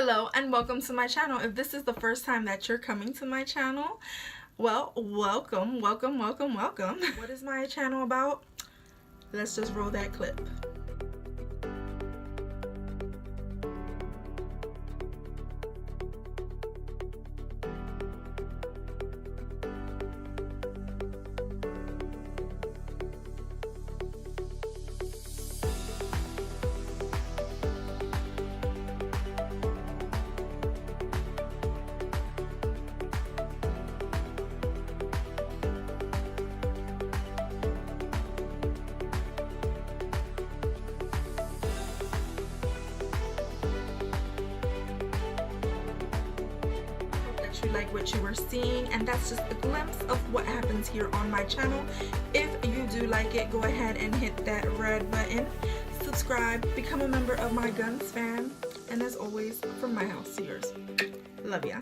Hello and welcome to my channel. If this is the first time that you're coming to my channel, well, welcome. What is my channel about? Let's just roll that clip. You like what you were seeing, and that's just a glimpse of what happens here on my channel. If you do like it, go ahead and hit that red button, subscribe, become a member of my Gonz fam, and as always, from my house to yours. Love ya.